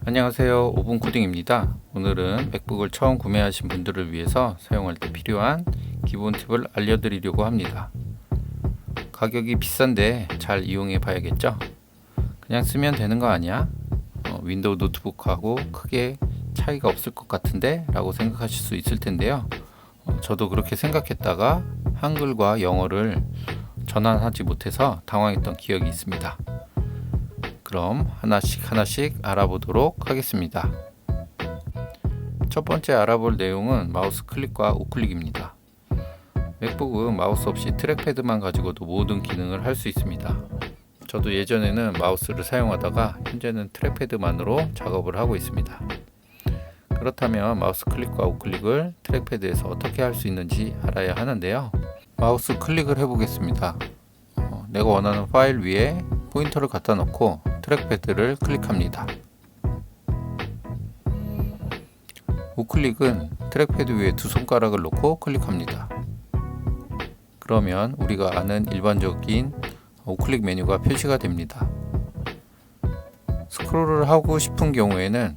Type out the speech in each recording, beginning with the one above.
안녕하세요, 오븐 코딩입니다. 오늘은 맥북을 처음 구매하신 분들을 위해서 사용할 때 필요한 기본 팁을 알려드리려고 합니다. 가격이 비싼데 잘 이용해 봐야겠죠? 그냥 쓰면 되는 거 아니야? 윈도우 노트북하고 크게 차이가 없을 것 같은데? 라고 생각하실 수 있을 텐데요. 저도 그렇게 생각했다가 한글과 영어를 전환하지 못해서 당황했던 기억이 있습니다. 그럼 하나씩 알아보도록 하겠습니다. 첫 번째 알아볼 내용은 마우스 클릭과 우클릭입니다. 맥북은 마우스 없이 트랙패드만 가지고도 모든 기능을 할 수 있습니다. 저도 예전에는 마우스를 사용하다가 현재는 트랙패드만으로 작업을 하고 있습니다. 그렇다면 마우스 클릭과 우클릭을 트랙패드에서 어떻게 할 수 있는지 알아야 하는데요. 마우스 클릭을 해보겠습니다. 내가 원하는 파일 위에 포인터를 갖다 놓고 트랙패드를 클릭합니다. 우클릭은 트랙패드 위에 두 손가락을 놓고 클릭합니다. 그러면 우리가 아는 일반적인 우클릭 메뉴가 표시가 됩니다. 스크롤을 하고 싶은 경우에는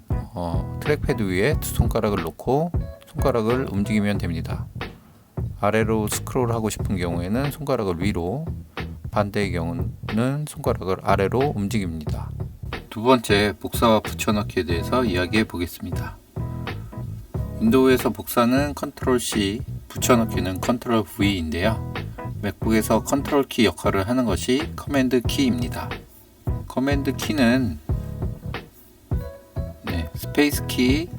트랙패드 위에 두 손가락을 놓고 손가락을 움직이면 됩니다. 아래로 스크롤 하고 싶은 경우에는 손가락을 위로, 반대의 경우는 손가락을 아래로 움직입니다. 두 번째, 복사와 붙여넣기에 대해서 이야기해 보겠습니다. 윈도우에서 복사는 컨트롤 C, 붙여넣기는 컨트롤 V인데요. 맥북에서 컨트롤 키 역할을 하는 것이 커맨드 키입니다. 커맨드 키는 스페이스 키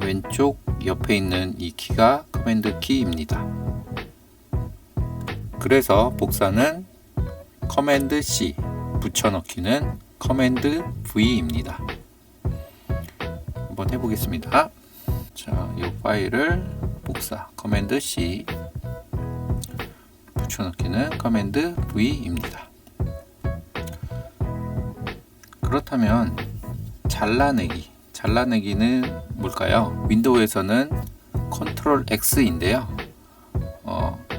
왼쪽 옆에 있는 이 키가 커맨드 키입니다. 그래서 복사는 커맨드 C, 붙여넣기는 커맨드 V입니다. 한번 해보겠습니다. 자, 이 파일을 복사 커맨드 C, 붙여넣기는 커맨드 V입니다. 그렇다면 잘라내기는 뭘까요? 윈도우에서는 컨트롤 X인데요.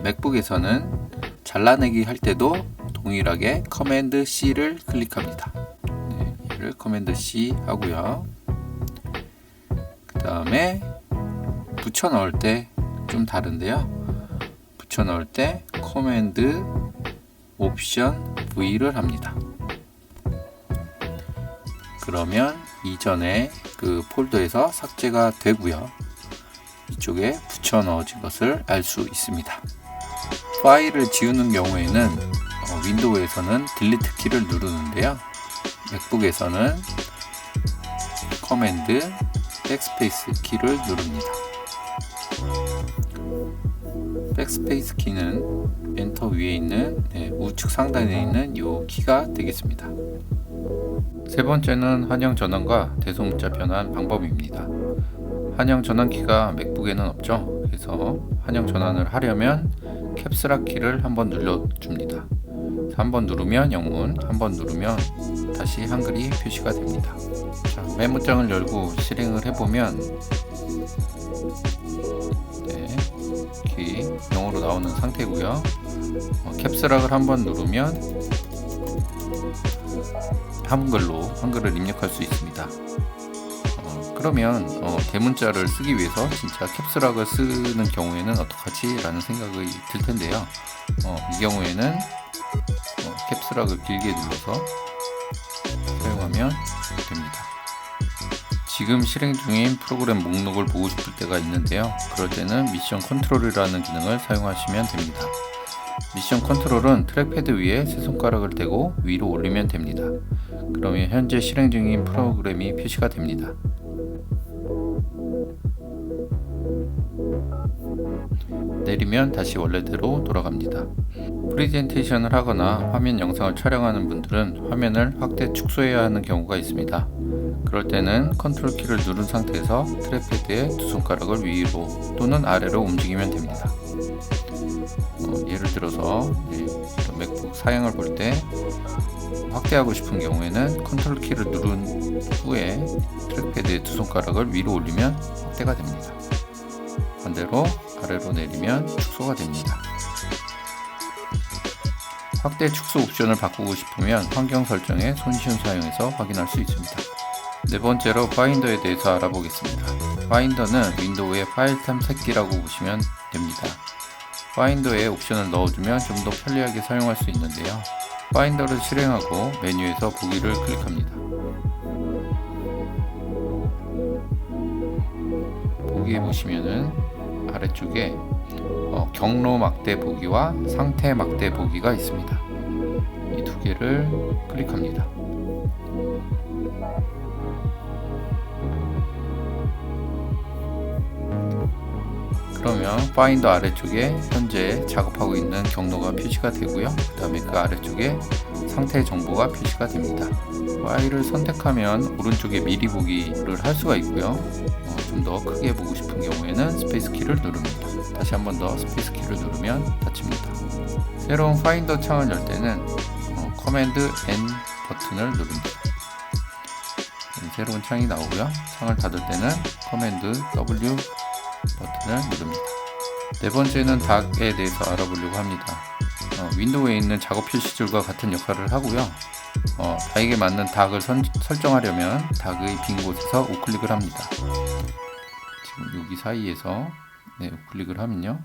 맥북에서는 잘라내기 할 때도 동일하게 커맨드 C를 클릭합니다. 얘를 커맨드 C 하고요. 그 다음에 붙여 넣을 때 좀 다른데요. 붙여 넣을 때 커맨드 옵션 V를 합니다. 그러면 이전에 그 폴더에서 삭제가 되고요. 이쪽에 붙여 넣어진 것을 알 수 있습니다. 파일을 지우는 경우에는 윈도우에서는 딜리트 키를 누르는데요. 맥북에서는 커맨드 백스페이스 키를 누릅니다. 백스페이스 키는 엔터 위에 있는 우측 상단에 있는 이 키가 되겠습니다. 세 번째는 환영 전환과 대소문자 변환 방법입니다. 환영 전환키가 맥북에는 없죠. 그래서 환영 전환을 하려면 캡스락 키를 한번 눌러줍니다. 3번 누르면 영문, 한번 누르면 다시 한글이 표시가 됩니다. 자, 메모장을 열고 실행을 해보면 키 영어로 나오는 상태고요. 캡스락을 한번 누르면 한글을 입력할 수 있습니다. 그러면 대문자를 쓰기 위해서 진짜 캡스락을 쓰는 경우에는 어떡하지? 라는 생각이 들 텐데요. 이 경우에는 캡스락을 길게 눌러서 사용하면 됩니다. 지금 실행 중인 프로그램 목록을 보고 싶을 때가 있는데요. 그럴 때는 미션 컨트롤이라는 기능을 사용하시면 됩니다. 미션 컨트롤은 트랙패드 위에 세 손가락을 대고 위로 올리면 됩니다. 그러면 현재 실행 중인 프로그램이 표시가 됩니다. 내리면 다시 원래대로 돌아갑니다. 프레젠테이션을 하거나 화면 영상을 촬영하는 분들은 화면을 확대 축소해야 하는 경우가 있습니다. 그럴 때는 컨트롤 키를 누른 상태에서 트랙패드의 두 손가락을 위로 또는 아래로 움직이면 됩니다. 예를 들어서 맥북 사양을 볼 때 확대하고 싶은 경우에는 컨트롤 키를 누른 후에 트랙패드의 두 손가락을 위로 올리면 확대가 됩니다. 반대로 아래로 내리면 축소가 됩니다. 확대 축소 옵션을 바꾸고 싶으면 환경 설정에 손쉬운 사용에서 확인할 수 있습니다. 네 번째로 파인더에 대해서 알아보겠습니다. 파인더는 윈도우의 파일 탐색기라고 보시면 됩니다. 파인더에 옵션을 넣어주면 좀 더 편리하게 사용할 수 있는데요. 파인더를 실행하고 메뉴에서 보기를 클릭합니다. 보기에 보시면은 아래쪽에 경로 막대 보기와 상태 막대 보기가 있습니다. 이 두 개를 클릭합니다. 그러면 파인더 아래쪽에 현재 작업하고 있는 경로가 표시가 되고요. 그 다음에 그 아래쪽에 상태 정보가 표시가 됩니다. 파일을 선택하면 오른쪽에 미리 보기를 할 수가 있고요. 좀 더 크게 보고 싶은 경우에는 스페이스 키를 누릅니다. 다시 한 번 더 스페이스 키를 누르면 닫힙니다. 새로운 파인더 창을 열 때는 커맨드 N 버튼을 누릅니다. 새로운 창이 나오고요. 창을 닫을 때는 커맨드 W 버튼을 누릅니다. 네 번째는 닥에 대해서 알아보려고 합니다. 윈도우에 있는 작업 표시줄과 같은 역할을 하고요. 나에게 맞는 닥을 설정하려면 닥의 빈 곳에서 우클릭을 합니다. 지금 여기 사이에서 우클릭을 하면요.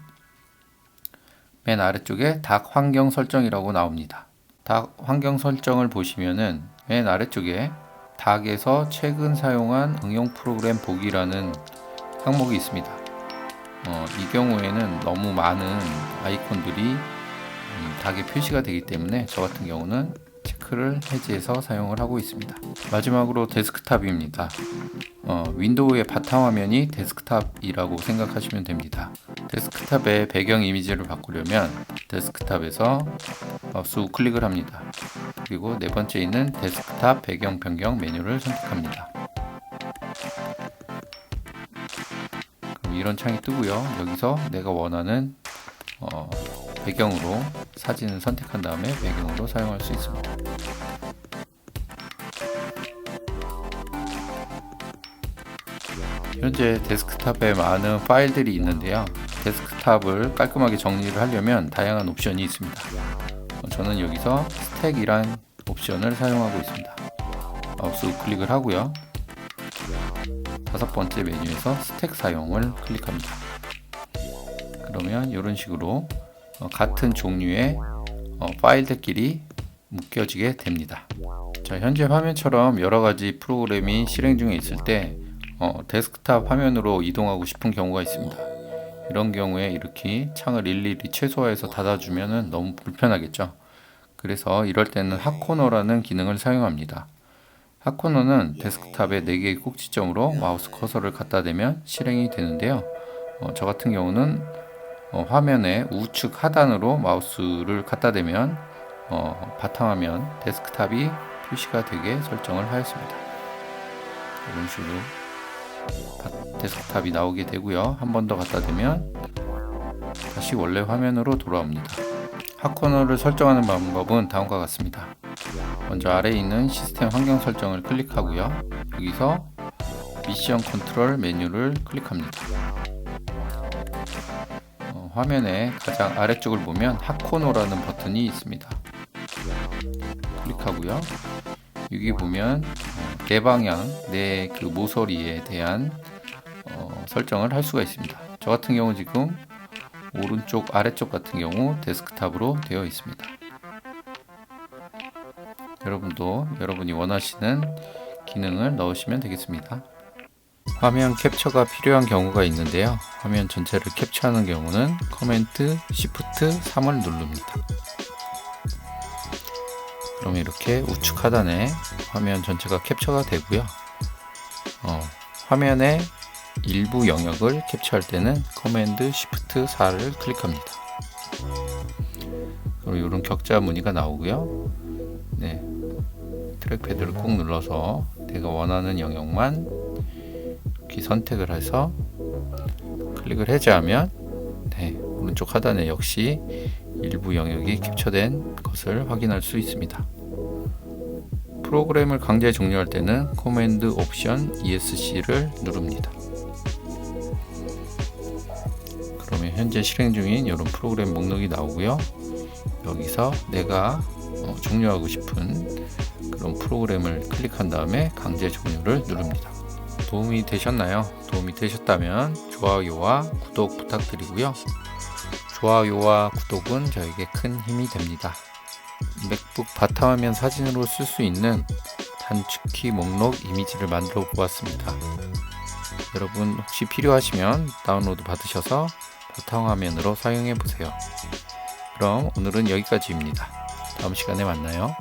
맨 아래쪽에 닥 환경 설정이라고 나옵니다. 닥 환경 설정을 보시면은 맨 아래쪽에 닥에서 최근 사용한 응용 프로그램 보기라는 항목이 있습니다. 이 경우에는 너무 많은 아이콘들이 닥에 표시가 되기 때문에 저 같은 경우는 체크를 해제해서 사용을 하고 있습니다. 마지막으로 데스크탑입니다. 윈도우의 바탕화면이 데스크탑이라고 생각하시면 됩니다. 데스크탑의 배경 이미지를 바꾸려면 데스크탑에서 마우스 우클릭을 합니다. 그리고 네 번째 있는 데스크탑 배경 변경 메뉴를 선택합니다. 그럼 이런 창이 뜨고요. 여기서 내가 원하는 배경으로 사진을 선택한 다음에 배경으로 사용할 수 있습니다. 현재 데스크탑에 많은 파일들이 있는데요. 데스크탑을 깔끔하게 정리를 하려면 다양한 옵션이 있습니다. 저는 여기서 스택이란 옵션을 사용하고 있습니다. 마우스 우클릭을 하고요. 다섯 번째 메뉴에서 스택 사용을 클릭합니다. 그러면 이런 식으로 같은 종류의 파일들끼리 묶여지게 됩니다. 자, 현재 화면처럼 여러가지 프로그램이 실행 중에 있을 때 데스크탑 화면으로 이동하고 싶은 경우가 있습니다. 이런 경우에 이렇게 창을 일일이 최소화해서 닫아주면 너무 불편하겠죠. 그래서 이럴 때는 핫코너라는 기능을 사용합니다. 핫코너는 데스크탑의 4개의 꼭지점으로 마우스 커서를 갖다 대면 실행이 되는데요. 저 같은 경우는 화면의 우측 하단으로 마우스를 갖다 대면 바탕화면 데스크탑이 표시가 되게 설정을 하였습니다. 이런 식으로 데스크탑이 나오게 되고요. 한 번 더 갖다 대면 다시 원래 화면으로 돌아옵니다. 핫코너를 설정하는 방법은 다음과 같습니다. 먼저 아래에 있는 시스템 환경 설정을 클릭하고요. 여기서 미션 컨트롤 메뉴를 클릭합니다. 화면의 가장 아래쪽을 보면 핫코너라는 버튼이 있습니다. 클릭하고요. 여기 보면 내 방향, 내 그 모서리에 대한 설정을 할 수가 있습니다. 저 같은 경우 지금 오른쪽 아래쪽 같은 경우 데스크탑으로 되어 있습니다. 여러분도 여러분이 원하시는 기능을 넣으시면 되겠습니다. 화면 캡처가 필요한 경우가 있는데요. 화면 전체를 캡처하는 경우는 커맨드 Shift 3을 누릅니다. 그러면 이렇게 우측 하단에 화면 전체가 캡처가 되고요. 화면의 일부 영역을 캡처할 때는 커맨드 Shift 4를 클릭합니다. 그럼 이런 격자 무늬가 나오고요. 트랙패드를 꾹 눌러서 내가 원하는 영역만 이렇게 선택을 해서 클릭을 해제하면 오른쪽 하단에 역시 일부 영역이 캡처된 것을 확인할 수 있습니다. 프로그램을 강제 종료할 때는 커맨드 옵션 ESC를 누릅니다. 그러면 현재 실행 중인 이런 프로그램 목록이 나오고요. 여기서 내가 종료하고 싶은 그런 프로그램을 클릭한 다음에 강제 종료를 누릅니다. 도움이 되셨나요? 도움이 되셨다면 좋아요와 구독 부탁드리고요. 좋아요와 구독은 저에게 큰 힘이 됩니다. 맥북 바탕화면 사진으로 쓸 수 있는 단축키 목록 이미지를 만들어 보았습니다. 여러분 혹시 필요하시면 다운로드 받으셔서 바탕화면으로 사용해 보세요. 그럼 오늘은 여기까지입니다. 다음 시간에 만나요.